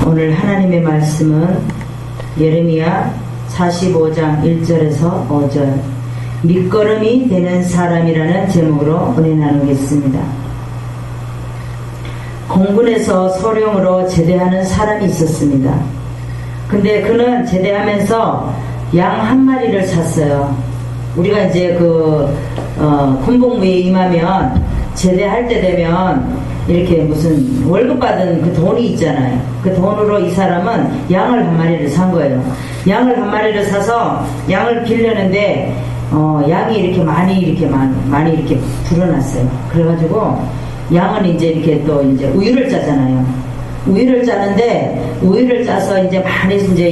오늘 하나님의 말씀은 예레미야 45장 1절에서 5절 밑거름이 되는 사람이라는 제목으로 은혜 나누겠습니다. 공군에서 소령으로 제대하는 사람이 있었습니다. 근데 그는 제대하면서 양 한 마리를 샀어요. 우리가 이제 군복무에 임하면 제대할 때 되면 이렇게 무슨 월급 받은 그 돈이 있잖아요. 그 돈으로 이 사람은 양을 한 마리를 산 거예요. 양을 한 마리를 사서 양을 빌려는데 양이 이렇게 많이 이렇게 불어났어요. 그래가지고 양은 이제 이렇게 또 이제 우유를 짜잖아요. 우유를 짜는데 우유를 짜서 이제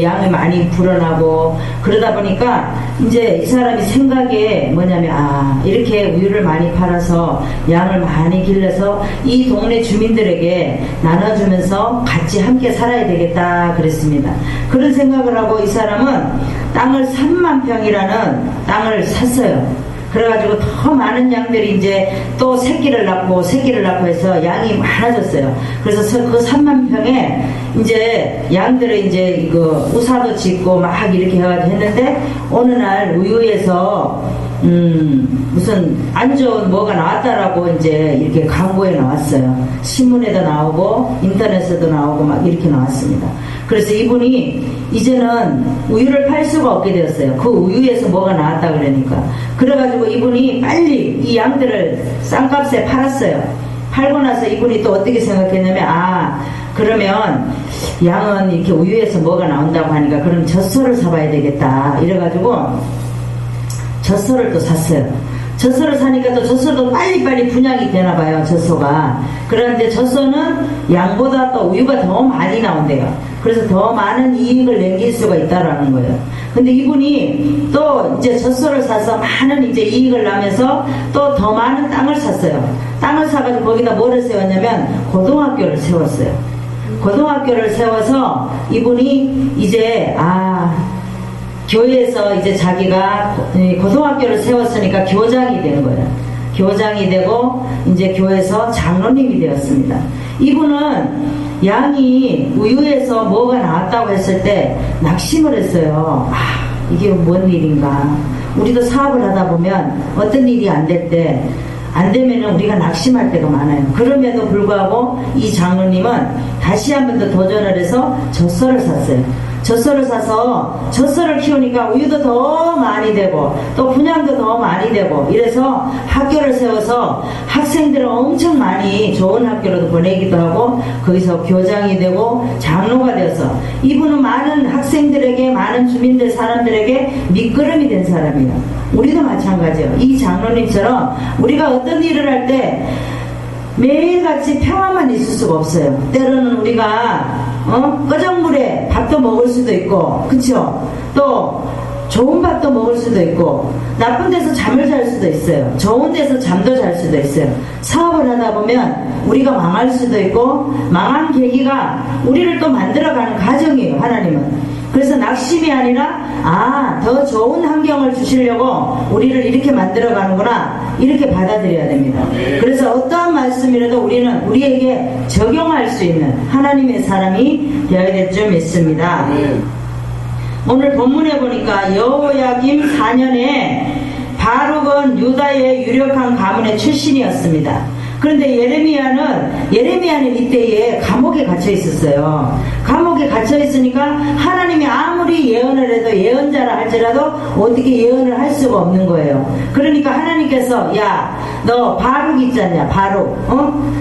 양이 많이 불어나고 그러다 보니까 이제 이 사람이 생각에 뭐냐면 이렇게 우유를 많이 팔아서 양을 많이 길러서 이 동네 주민들에게 나눠주면서 같이 함께 살아야 되겠다 그랬습니다. 그런 생각을 하고 이 사람은 땅을 3만 평이라는 땅을 샀어요. 그래가지고 더 많은 양들이 이제 또 새끼를 낳고 해서 양이 많아졌어요. 그래서 그 3만 평에 이제 양들을 이제 우사도 짓고 막 이렇게 해가지고 했는데 어느 날 우유에서 무슨 안 좋은 뭐가 나왔다라고 이제 이렇게 광고에 나왔어요. 신문에도 나오고 인터넷에도 나오고 막 이렇게 나왔습니다. 그래서 이분이 이제는 우유를 팔 수가 없게 되었어요. 그 우유에서 뭐가 나왔다 그러니까. 그래가지고 이분이 빨리 이 양들을 싼값에 팔았어요. 팔고 나서 이분이 또 어떻게 생각했냐면 그러면 양은 이렇게 우유에서 뭐가 나온다고 하니까 그럼 젖소를 사봐야 되겠다 이래가지고 젖소를 또 샀어요. 젖소를 사니까 또 젖소도 빨리빨리 분양이 되나봐요. 젖소가. 그런데 젖소는 양보다 또 우유가 더 많이 나온대요. 그래서 더 많은 이익을 남길 수가 있다라는 거예요. 근데 이분이 또 이제 젖소를 사서 많은 이제 이익을 나면서 또 더 많은 땅을 샀어요. 땅을 사가지고 거기다 뭐를 세웠냐면 고등학교를 세웠어요. 고등학교를 세워서 이분이 이제 교회에서 이제 자기가 고등학교를 세웠으니까 교장이 되는 거예요. 교장이 되고 이제 교회에서 장로님이 되었습니다. 이분은 양이 우유에서 뭐가 나왔다고 했을 때 낙심을 했어요. 이게 뭔 일인가. 우리도 사업을 하다 보면 어떤 일이 안 될 때 안 되면은 우리가 낙심할 때가 많아요. 그럼에도 불구하고 이 장로님은 다시 한 번 더 도전을 해서 젖소를 샀어요. 젖소를 사서 젖소를 키우니까 우유도 더 많이 되고 또 분양도 더 많이 되고 이래서 학교를 세워서 학생들을 엄청 많이 좋은 학교로도 보내기도 하고 거기서 교장이 되고 장로가 되어서 이분은 많은 학생들에게 많은 주민들 사람들에게 밑거름이 된 사람이에요. 우리도 마찬가지예요. 이 장로님처럼 우리가 어떤 일을 할 때 매일같이 평화만 있을 수가 없어요. 때로는 우리가 끄적물에 밥도 먹을 수도 있고 그쵸? 또 좋은 밥도 먹을 수도 있고 나쁜 데서 잠을 잘 수도 있어요. 좋은 데서 잠도 잘 수도 있어요. 사업을 하다 보면 우리가 망할 수도 있고 망한 계기가 우리를 또 만들어가는 과정이에요. 하나님은. 그래서 낙심이 아니라 더 좋은 환경을 주시려고 우리를 이렇게 만들어가는구나 이렇게 받아들여야 됩니다. 그래서 어떠한 말씀이라도 우리는 우리에게 적용할 수 있는 하나님의 사람이 되어야 될 줄 믿습니다. 오늘 본문에 보니까 여호야김 4년에 바룩은 유다의 유력한 가문의 출신이었습니다. 그런데 예레미야는 이때에 감옥에 gat혀 있었어요. 감옥에 갇혀 있으니까 하나님이 아무리 예언을 해도 예언자라 할지라도 어떻게 예언을 할 수가 없는 거예요. 그러니까 하나님께서 너 바룩 있잖냐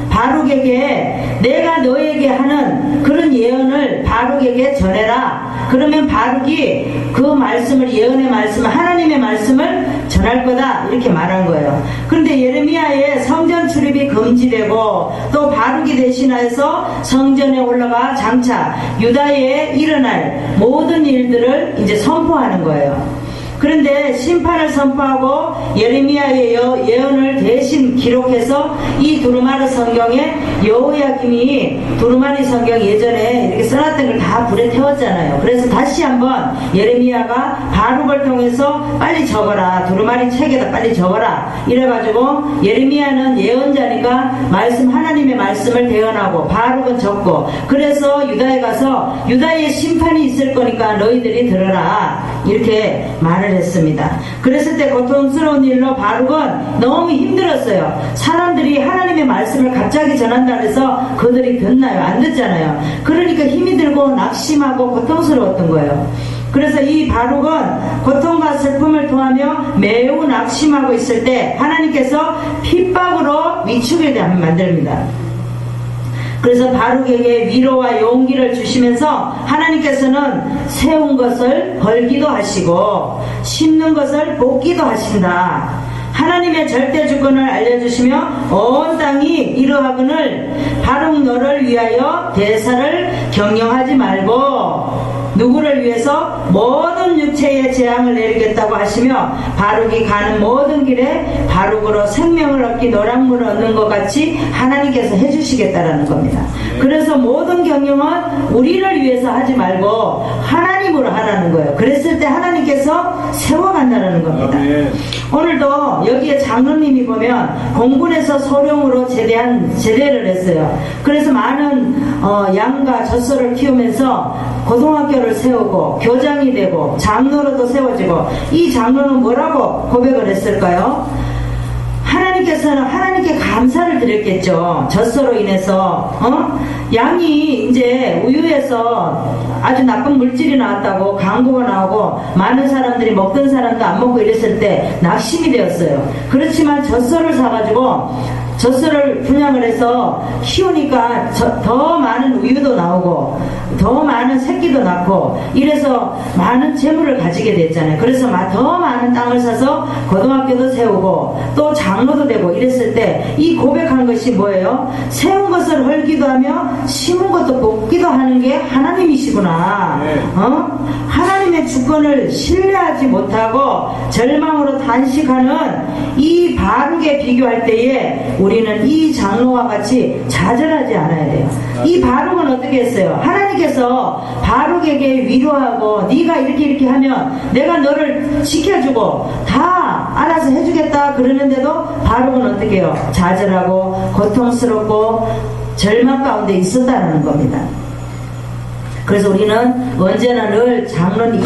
바룩에게 내가 너에게 하는 그런 예언을 바룩에게 전해라. 그러면 바룩이 그 말씀을 예언의 말씀을 하나님의 말씀을 전할 거다 이렇게 말한 거예요. 그런데 예레미야의 성전 출입이 금지되고 또 바룩이 대신하여서 성전에 올라가 장차 유다에 일어날 모든 일들을 이제 선포하는 거예요. 그런데 심판을 선포하고 예레미야의 예언을 대신 기록해서 이 두루마리 성경에 여호야김이 두루마리 성경 예전에 이렇게 써놨던 걸 다 불에 태웠잖아요. 그래서 다시 한번 예레미야가 바룩을 통해서 빨리 적어라, 두루마리 책에다 빨리 적어라 이래가지고 예레미야는 예언자니까 하나님의 말씀을 대언하고 바룩은 적고, 그래서 유다에 가서 유다의 심판이 있을 거니까 너희들이 들어라 이렇게 말을 했습니다. 그랬을 때 고통스러운 일로 바룩은 너무 힘들었어요. 사람들이 하나님의 말씀을 갑자기 전한다 해서 그들이 듣나요? 안 듣잖아요. 그러니까 힘이 들고 낙심하고 고통스러웠던 거예요. 그래서 이 바룩은 고통과 슬픔을 통하며 매우 낙심하고 있을 때 하나님께서 핍박으로 위축을 만듭니다. 그래서 바룩에게 위로와 용기를 주시면서 하나님께서는 세운 것을 벌기도 하시고 심는 것을 뽑기도 하신다. 하나님의 절대 주권을 알려주시며 온 땅이 이러하거늘 바룩 너를 위하여 대사를 경영하지 말고 누구를 위해서 모든 육체의 재앙을 내리겠다고 하시며 바룩이 가는 모든 길에 바룩으로 생명을 얻기 노랑물을 얻는 것 같이 하나님께서 해주시겠다라는 겁니다. 그래서 모든 경영은 우리를 위해서 하지 말고 하나님으로 하라는 거예요. 그랬을 때 하나님께서 세워간다는 겁니다. 오늘도 여기에 장로님이 보면 공군에서 소령으로 제대를 했어요. 그래서 많은 양과 젖소를 키우면서 고등학교를 세우고 교장이 되고 장로로도 세워지고, 이 장로는 뭐라고 고백을 했을까요? 하나님께서는 하나님께 감사를 드렸겠죠. 젖소로 인해서 양이 이제 우유에서 아주 나쁜 물질이 나왔다고 광고가 나오고 많은 사람들이 먹던 사람도 안 먹고 이랬을 때 낙심이 되었어요. 그렇지만 젖소를 사가지고 젖소를 분양을 해서 키우니까 더 많은 우유도 나오고 더 많은 새끼도 낳고 이래서 많은 재물을 가지게 됐잖아요. 그래서 더 많은 땅을 사서 고등학교도 세우고 또 장로도 되고 이랬을 때 이 고백한 것이 뭐예요? 세운 것을 헐기도 하며 심은 것도 뽑기도 하는 게 하나님이시구나. 하나님의 주권을 신뢰하지 못하고 절망으로 단식하는 이 바룩에 비교할 때에 우리는 이 장로와 같이 좌절하지 않아야 돼요. 이 바룩은 어떻게 했어요? 하나님께서 바룩에게 위로하고 네가 이렇게 하면 내가 너를 지켜주고 다 알아서 해주겠다 그러는데도 바룩은 어떻게 해요? 좌절하고 고통스럽고 절망 가운데 있었다는 겁니다. 그래서 우리는 언제나 늘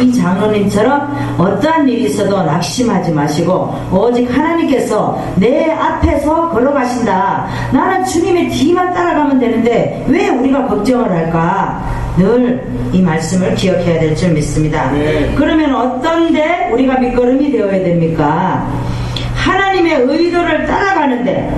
이 장로님처럼 어떠한 일이 있어도 낙심하지 마시고 오직 하나님께서 내 앞에서 걸어가신다. 나는 주님의 뒤만 따라가면 되는데 왜 우리가 걱정을 할까? 늘 이 말씀을 기억해야 될 줄 믿습니다. 그러면 어떤데 우리가 밑거름이 되어야 됩니까? 하나님의 의도를 따라가는데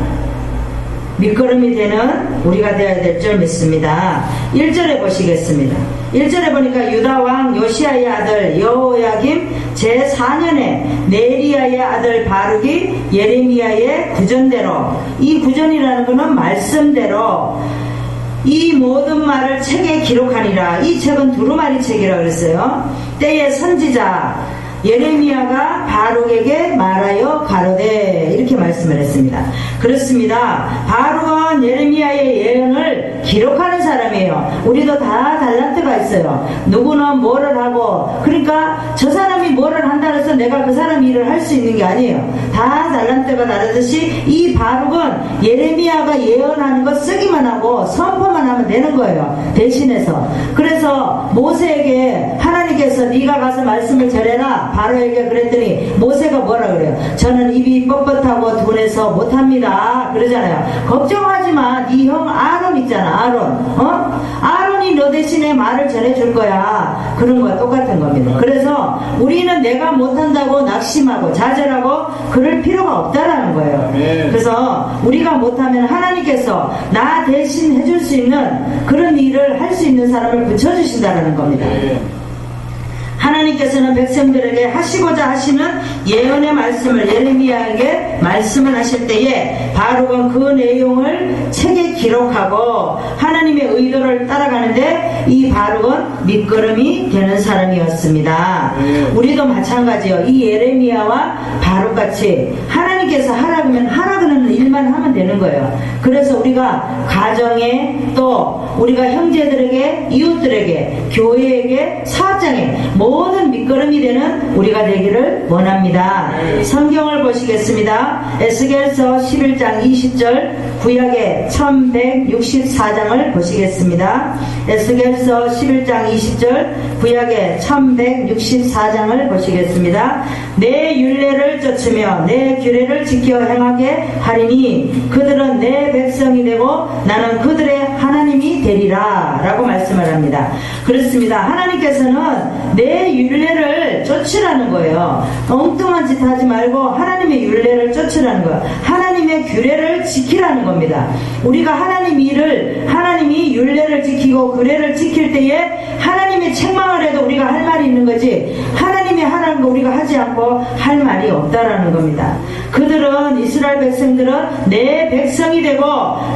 밑거름이 되는 우리가 되어야 될 줄 믿습니다. 1절에 보시겠습니다. 1절에 보니까 유다왕 요시야의 아들 여호야김 제4년에 네리야의 아들 바룩이 예레미야의 구전대로, 이 구전이라는 것은 말씀대로 이 모든 말을 책에 기록하니라. 이 책은 두루마리 책이라고 그랬어요. 때의 선지자 예레미야가 바룩에게 말하여 가로되 이렇게 말씀을 했습니다. 그렇습니다. 바룩은 예레미야의 예언을 기록하는 사람이에요. 우리도 다 달란트가 있어요. 누구는 뭐를 하고, 그러니까 저 사람이 뭐를 한다 해서 내가 그 사람 일을 할 수 있는 게 아니에요. 다 달란트가 다르듯이 이 바룩은 예레미야가 예언하는 거 쓰기만 하고 선포만 하면 되는 거예요. 대신해서. 그래서 모세에게 하나님께서 네가 가서 말씀을 전해라 바로에게 그랬더니 모세가 뭐라 그래요? 저는 입이 뻣뻣하고 둔해서 못합니다 그러잖아요. 걱정하지마. 네 형 아론 있잖아. 아론이 너 대신에 말을 전해줄 거야. 그런 거와 똑같은 겁니다. 그래서 우리는 내가 못한다고 낙심하고 좌절하고 그럴 필요가 없다라는 거예요. 그래서 우리가 못하면 하나님께서 나 대신 해줄 수 있는 그런 일을 할 수 있는 사람을 붙여주신다는 겁니다. 하나님께서는 백성들에게 하시고자 하시는 예언의 말씀을 예레미야에게 말씀을 하실 때에 바룩은 그 내용을 책에 기록하고 하나님의 의도를 따라가는데 이 바룩은 밑거름이 되는 사람이었습니다. 우리도 마찬가지요. 이 예레미야와 바룩같이 하나님께서 하라 그러면 하라 그러는 일만 하면 되는 거예요. 그래서 우리가 가정에 또 우리가 형제들에게 이웃들에게 교회에게 사업장에 모든 밑거름이 되는 우리가 되기를 원합니다. 성경을 보시겠습니다. 에스겔서 11장 20절 구약의 1164장을 보시겠습니다. 에스겔서 11장 20절 구약의 1164장을 보시겠습니다. 내 율례를 쫓으며 내 규례를 지켜 행하게 하리니 그들은 내 백성이 되고 나는 그들의 하나님이 되리라 라고 말씀을 합니다. 그렇습니다. 하나님께서는 내 율례를 쫓으라는 거예요. 엉뚱한 짓 하지 말고 하나님의 율례를 쫓으라는 거예요. 하나님의 규례를 지키라는 겁니다. 우리가 하나님이 율례를 지키고 규례를 지킬 때에 하나님이 책망을 해도 우리가 할 말이 있는 거지 하나님이 하라는 거 우리가 하지 않고 할 말이 없다라는 겁니다. 그들은 이스라엘 백성들은 내 백성이 되고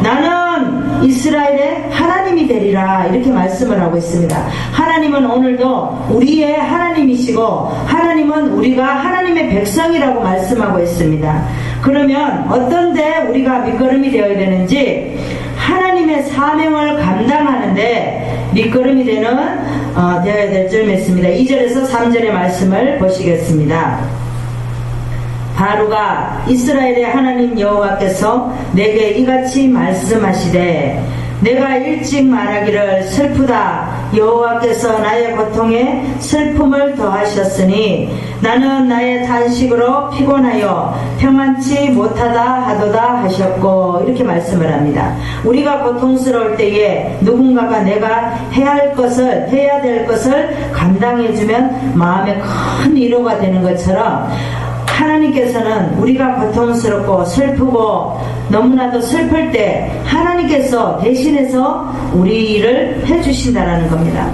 나는 이스라엘의 하나님이 되리라 이렇게 말씀을 하고 있습니다. 하나님은 오늘도 우리의 하나님이시고 하나님은 우리가 하나님의 백성이라고 말씀하고 있습니다. 그러면 어떤데 우리가 밑거름이 되어야 되는지 하나님의 사명을 감당하는데 밑거름이 되어야 될 점이 있습니다. 2절에서 3절의 말씀을 보시겠습니다. 바룩아 이스라엘의 하나님 여호와께서 내게 이같이 말씀하시되 내가 일찍 말하기를 슬프다 여호와께서 나의 고통에 슬픔을 더하셨으니 나는 나의 탄식으로 피곤하여 평안치 못하다 하도다 하셨고 이렇게 말씀을 합니다. 우리가 고통스러울 때에 누군가가 내가 해야 될 것을 감당해주면 마음에 큰 위로가 되는 것처럼 하나님께서는 우리가 고통스럽고 슬프고 너무나도 슬플 때 하나님께서 대신해서 우리를 해주신다라는 겁니다.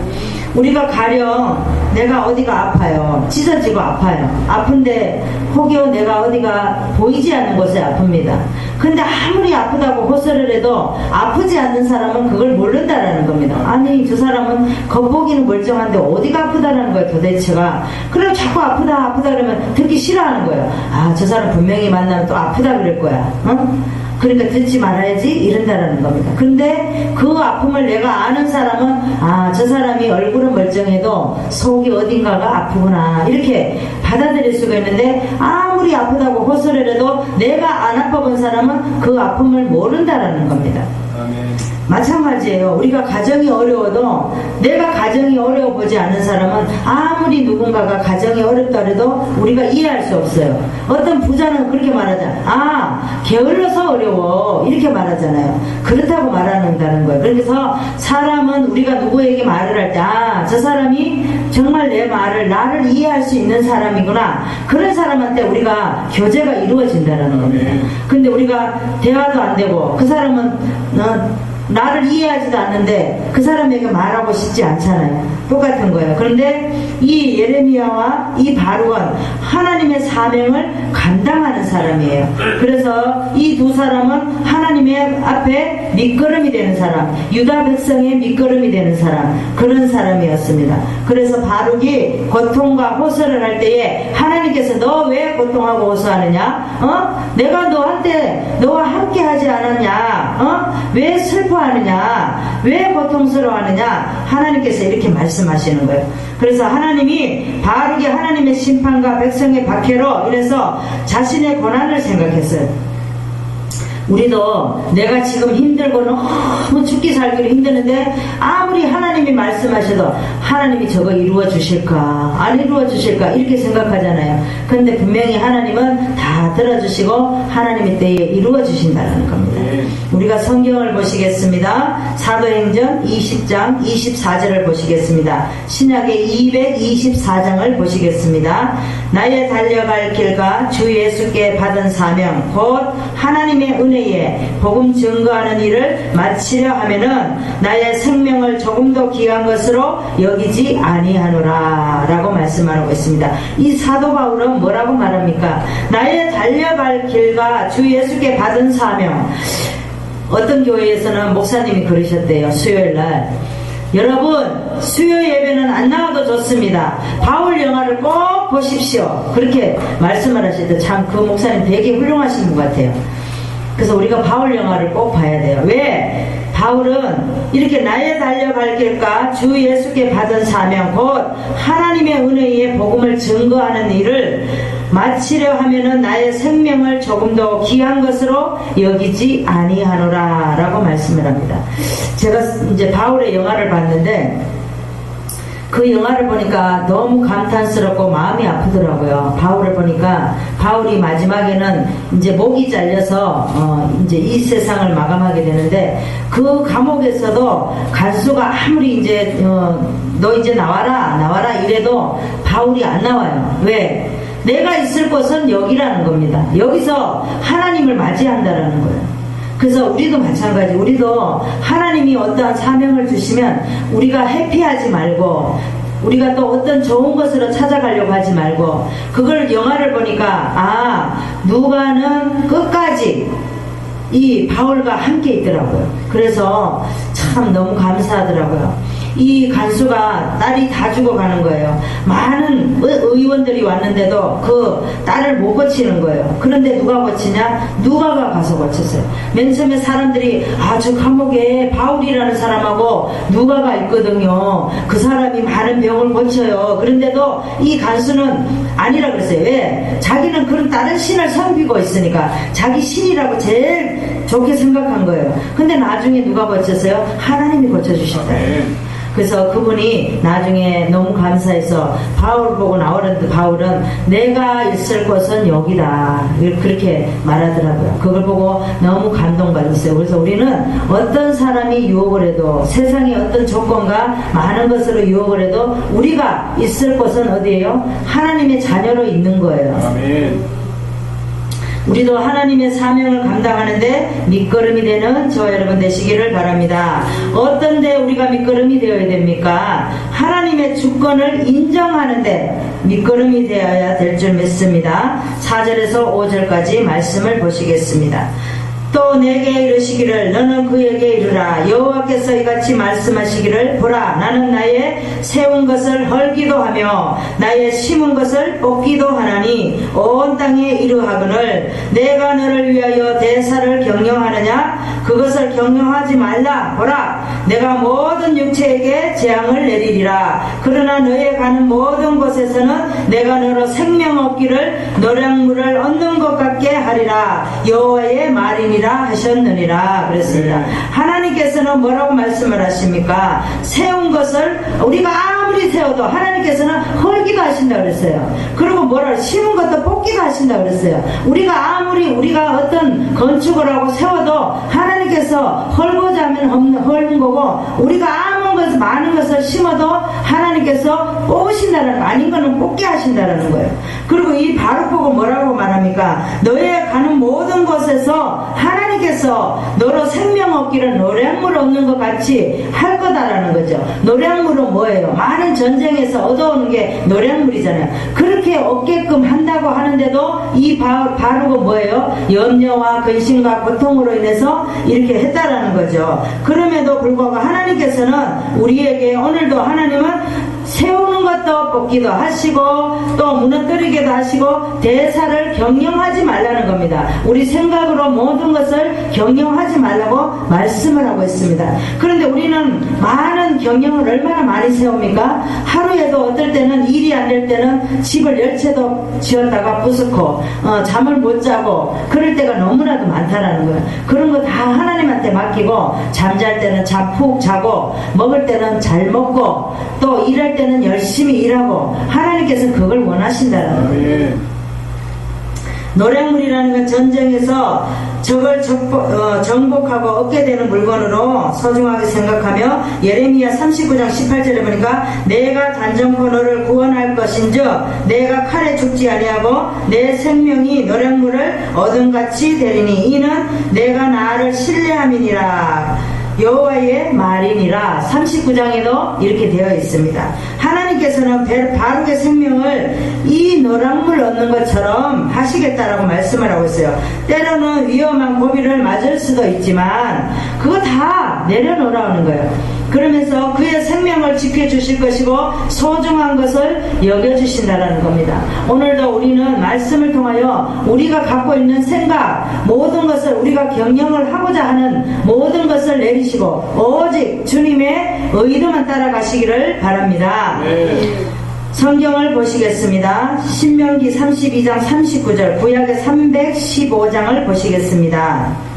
우리가 가령 내가 어디가 아파요. 찢어지고 아파요. 아픈데 혹여 내가 어디가 보이지 않는 곳에 아픕니다. 근데 아무리 아프다고 호소를 해도 아프지 않는 사람은 그걸 모른다라는 겁니다. 아니 저 사람은 겉보기는 멀쩡한데 어디가 아프다라는 거예요 도대체가. 그럼 자꾸 아프다 그러면 듣기 싫어하는 거예요. 아 저 사람 분명히 만나면 또 아프다 그럴 거야. 그러니까 듣지 말아야지 이런다라는 겁니다. 근데 그 아픔을 내가 아는 사람은 아 저 사람이 얼굴은 멀쩡해도 속이 어딘가가 아프구나 이렇게 받아들일 수가 있는데 아무리 아프다고 호소를 해도 내가 안 아파본 사람은 그 아픔을 모른다라는 겁니다. 마찬가지예요. 우리가 가정이 어려워도 내가 가정이 어려워 보지 않는 사람은 아무리 누군가가 가정이 어렵다 해도 우리가 이해할 수 없어요. 어떤 부자는 그렇게 말하잖아요. 아 게을러서 어려워 이렇게 말하잖아요. 그렇다고 말한다는 거예요. 그래서 사람은 우리가 누구에게 말을 할 때 아 저 사람이 정말 내 말을 나를 이해할 수 있는 사람이구나 그런 사람한테 우리가 교제가 이루어진다는 겁니다. 근데 우리가 대화도 안 되고 그 사람은 나를 이해하지도 않는데 그 사람에게 말하고 싶지 않잖아요. 똑같은 거예요. 그런데 이 예레미야와 이 바룩은 하나님의 사명을 감당하는 사람이에요. 그래서 이 두 사람은 하나님의 앞에 밑거름이 되는 사람, 유다 백성의 밑거름이 되는 사람, 그런 사람이었습니다. 그래서 바룩이 고통과 호소를 할 때에 하나님께서 너 왜 고통하고 호소하느냐? 내가 너한테 너와 함께 하지 않았냐? 왜 슬퍼하느냐? 왜 고통스러워하느냐? 하나님께서 이렇게 말씀하시는 거예요. 그래서 하나님이 바룩이 하나님의 심판과 백성의 박해로 이래서 자신의 고난을 생각했어요. 우리도 내가 지금 힘들고 너무 죽기 살기로 힘드는데 아무리 하나님이 말씀하셔도 하나님이 저거 이루어 주실까 안 이루어 주실까 이렇게 생각하잖아요. 근데 분명히 하나님은 다 들어주시고 하나님의 때에 이루어 주신다는 겁니다. 우리가 성경을 보시겠습니다. 사도행전 20장 24절을 보시겠습니다. 신약의 224장을 보시겠습니다. 나의 달려갈 길과 주 예수께 받은 사명 곧 하나님의 은혜에 복음 증거하는 일을 마치려 하면은 나의 생명을 조금도 귀한 것으로 여기지 여기지 아니하노라 라고 말씀하고 있습니다. 이 사도 바울은 뭐라고 말합니까? 나의 달려갈 길과 주 예수께 받은 사명. 어떤 교회에서는 목사님이 그러셨대요. 수요일날, 여러분 수요 예배는 안 나와도 좋습니다. 바울 영화를 꼭 보십시오. 그렇게 말씀을 하실 때 참 그 목사님 되게 훌륭하신 것 같아요. 그래서 우리가 바울 영화를 꼭 봐야 돼요. 왜? 바울은 이렇게 나의 달려갈 길과 주 예수께 받은 사명, 곧 하나님의 은혜의 복음을 증거하는 일을 마치려 하면은 나의 생명을 조금 더 귀한 것으로 여기지 아니하노라 라고 말씀을 합니다. 제가 이제 바울의 영화를 봤는데 그 영화를 보니까 너무 감탄스럽고 마음이 아프더라고요. 바울을 보니까 바울이 마지막에는 이제 목이 잘려서 이제 이 세상을 마감하게 되는데, 그 감옥에서도 간수가 아무리 이제 너 이제 나와라 이래도 바울이 안 나와요. 왜? 내가 있을 곳은 여기라는 겁니다. 여기서 하나님을 맞이한다라는 거예요. 그래서 우리도 마찬가지, 우리도 하나님이 어떠한 사명을 주시면 우리가 회피하지 말고, 우리가 또 어떤 좋은 것으로 찾아가려고 하지 말고, 그걸 영화를 보니까 누가는 끝까지 이 바울과 함께 있더라고요. 그래서 참 너무 감사하더라고요. 이 간수가 딸이 다 죽어가는 거예요. 많은 의원들이 왔는데도 그 딸을 못 고치는 거예요. 그런데 누가 고치냐? 누가가 가서 고쳤어요. 맨 처음에 사람들이 저 감옥에 바울이라는 사람하고 누가가 있거든요. 그 사람이 많은 병을 고쳐요. 그런데도 이 간수는 아니라 그랬어요. 왜? 자기는 그런 다른 신을 섬기고 있으니까 자기 신이라고 제일 좋게 생각한 거예요. 근데 나중에 누가 고쳤어요? 하나님이 고쳐주셨어요. 그래서 그분이 나중에 너무 감사해서 바울 보고 나오는데, 바울은 내가 있을 곳은 여기다 그렇게 말하더라고요. 그걸 보고 너무 감동받았어요. 그래서 우리는 어떤 사람이 유혹을 해도, 세상의 어떤 조건과 많은 것으로 유혹을 해도 우리가 있을 곳은 어디예요? 하나님의 자녀로 있는 거예요. 아멘. 우리도 하나님의 사명을 감당하는데 밑거름이 되는 저와 여러분 되시기를 바랍니다. 어떤 데 우리가 밑거름이 되어야 됩니까? 하나님의 주권을 인정하는데 밑거름이 되어야 될 줄 믿습니다. 4절에서 5절까지 말씀을 보시겠습니다. 또 내게 이르시기를 너는 그에게 이르라. 여호와께서 이같이 말씀하시기를 보라, 나는 나의 세운 것을 헐기도 하며 나의 심은 것을 뽑기도 하나니 온 땅에 이르하거늘 내가 너를 위하여 대사를 경영하느냐? 그것을 경영하지 말라. 보라, 내가 모든 육체에게 재앙을 내리리라. 그러나 너의 가는 모든 곳에서는 내가 너로 생명 얻기를 노량물을 얻는 것 같게 하리라. 여호와의 말이니라 하셨느니라 그랬습니다. 하나님께서는 뭐라고 말씀을 하십니까? 세운 것을 우리가 아무리 세워도 하나님께서는 헐기도 하신다 그랬어요. 그리고 뭐라 심은 것도 뽑기도 하신다 그랬어요. 우리가 아무리 우리가 어떤 건축을 하고 세워도 하나님께서 헐고자 하면 헐는 거고, 우리가 많은 것을 심어도 하나님께서 뽑으신다는 거, 아닌 거는 뽑게 하신다는 거예요. 그리고 이 바룩보고 뭐라고 말합니까? 너의 가는 모든 곳에서 하나님께서 너로 생명 얻기를 노량물 얻는 것 같이 할 거다라는 거죠. 노량물은 뭐예요? 많은 전쟁에서 얻어오는 게 노량물이잖아요. 그렇게 얻게끔 한다고 하는데도 이 바룩은 뭐예요? 염려와 근심과 고통으로 인해서 이렇게 했다라는 거죠. 그럼에도 불구하고 하나님께서는 우리에게 오늘도 하나님은 세우는 것도 뽑기도 하시고 또 무너뜨리기도 하시고 대사를 경영하지 말라는 겁니다. 우리 생각으로 모든 것을 경영하지 말라고 말씀을 하고 있습니다. 그런데 우리는 많은 경영을 얼마나 많이 세웁니까? 하루에도 어떨 때는 일이 안 될 때는 집을 10채도 지었다가 부수고 잠을 못 자고 그럴 때가 너무나도 많다라는 거예요. 그런 거 다 하나님한테 맡기고 잠잘 때는 잠 푹 자고 먹을 때는 잘 먹고 또 일할 때는 열심히 일하고 하나님께서 그걸 원하신다는 거예요. 노량물이라는 건 전쟁에서 적을 정복하고 얻게 되는 물건으로 소중하게 생각하며, 예레미야 39장 18절에 보니까 내가 단정코 너를 구원할 것인즉 내가 칼에 죽지 아니하고 내 생명이 노량물을 얻음같이 되리니 이는 내가 나를 신뢰함이니라. 여호와의 말이니라. 39장에도 이렇게 되어 있습니다. 하나님께서는 바룩의 생명을 이 노랑물 얻는 것처럼 하시겠다라고 말씀을 하고 있어요. 때로는 위험한 고비를 맞을 수도 있지만 그거 다 내려놓으라는 거예요. 그러면서 그의 생명을 지켜주실 것이고 소중한 것을 여겨주신다라는 겁니다. 오늘도 우리는 말씀을 통하여 우리가 갖고 있는 생각, 모든 것을 우리가 경영을 하고자 하는 모든 것을 내리시고 오직 주님의 의도만 따라가시기를 바랍니다. 성경을 보시겠습니다. 신명기 32장 39절, 구약의 315장을 보시겠습니다.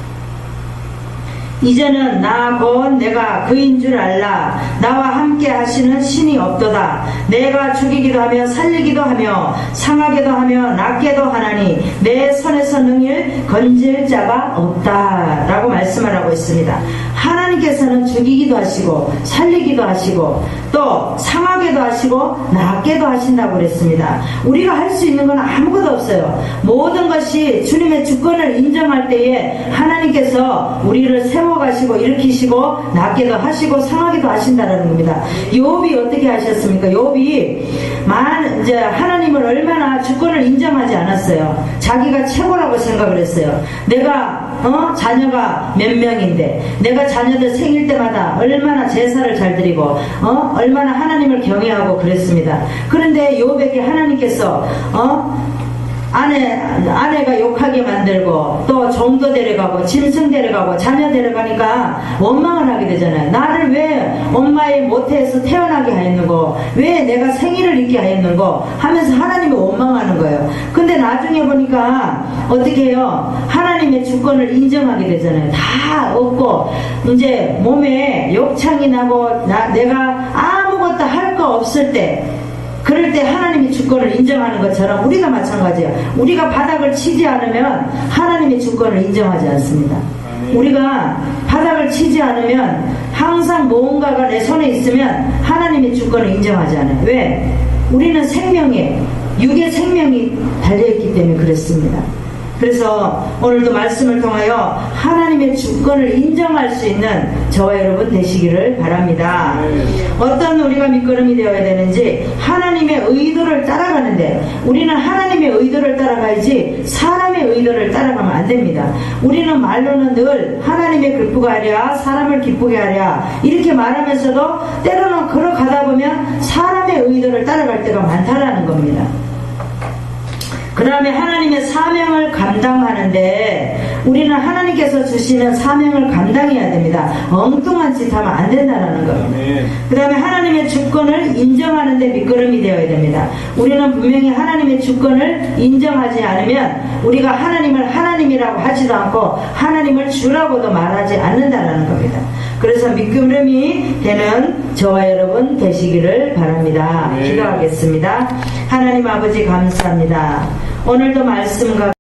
이제는 나 곧 내가 그인 줄 알라. 나와 함께 하시는 신이 없도다. 내가 죽이기도 하며 살리기도 하며 상하게도 하며 낫게도 하나니 내 손에서 능히 건질 자가 없다 라고 말씀을 하고 있습니다. 하나님께서는 죽이기도 하시고 살리기도 하시고 또 상하게도 하시고 낫게도 하신다고 그랬습니다. 우리가 할 수 있는 건 아무것도 없어요. 모든 것이 주님의 주권을 인정할 때에 하나님께서 우리를 세워가시고 일으키시고 낫게도 하시고 상하게도 하신다는 겁니다. 욥이 어떻게 하셨습니까? 욥이 이제 하나님을 얼마나 주권을 인정하지 않았어요. 자기가 최고라고 생각을 했어요. 내가 자녀가 몇 명인데 내가 자녀들 생일 때마다 얼마나 제사를 잘 드리고 얼마나 하나님을 경외하고 그랬습니다. 그런데 욥에게 하나님께서 아내가 욕하게 만들고 또 종도 데려가고 짐승 데려가고 자녀 데려가니까 원망을 하게 되잖아요. 나를 왜 엄마의 모태에서 태어나게 하였는고 왜 내가 생일을 잊게 하였는고 하면서 하나님을 원망하는 거예요. 근데 나중에 보니까 어떻게 해요? 하나님의 주권을 인정하게 되잖아요. 다 얻고 이제 몸에 욕창이 나고 내가 아무것도 할 거 없을 때 그럴 때 하나님의 주권을 인정하는 것처럼 우리가 마찬가지예요. 우리가 바닥을 치지 않으면 하나님의 주권을 인정하지 않습니다. 우리가 바닥을 치지 않으면 항상 무언가가 내 손에 있으면 하나님의 주권을 인정하지 않아요. 왜? 우리는 생명에 육의 생명이 달려있기 때문에 그렇습니다. 그래서 오늘도 말씀을 통하여 하나님의 주권을 인정할 수 있는 저와 여러분 되시기를 바랍니다. 어떤 우리가 밑거름이 되어야 되는지 하나님의 의도를 따라가는데 우리는 하나님의 의도를 따라가야지 사람의 의도를 따라가면 안 됩니다. 우리는 말로는 늘 하나님의 기쁘게 하랴 사람을 기쁘게 하랴 이렇게 말하면서도 때로는 걸어가다 보면 사람의 의도를 따라갈 때가 많다라는 겁니다. 그 다음에 하나님의 사명을 감당하는데 우리는 하나님께서 주시는 사명을 감당해야 됩니다. 엉뚱한 짓 하면 안 된다는 거예요. 그 다음에 하나님의 주권을 인정하는데 밑거름이 되어야 됩니다. 우리는 분명히 하나님의 주권을 인정하지 않으면 우리가 하나님을 하나님이라고 하지도 않고 하나님을 주라고도 말하지 않는다는 겁니다. 그래서 밑거름이 되는 저와 여러분 되시기를 바랍니다. 기도하겠습니다. 하나님 아버지 감사합니다. 오늘도 말씀 가운데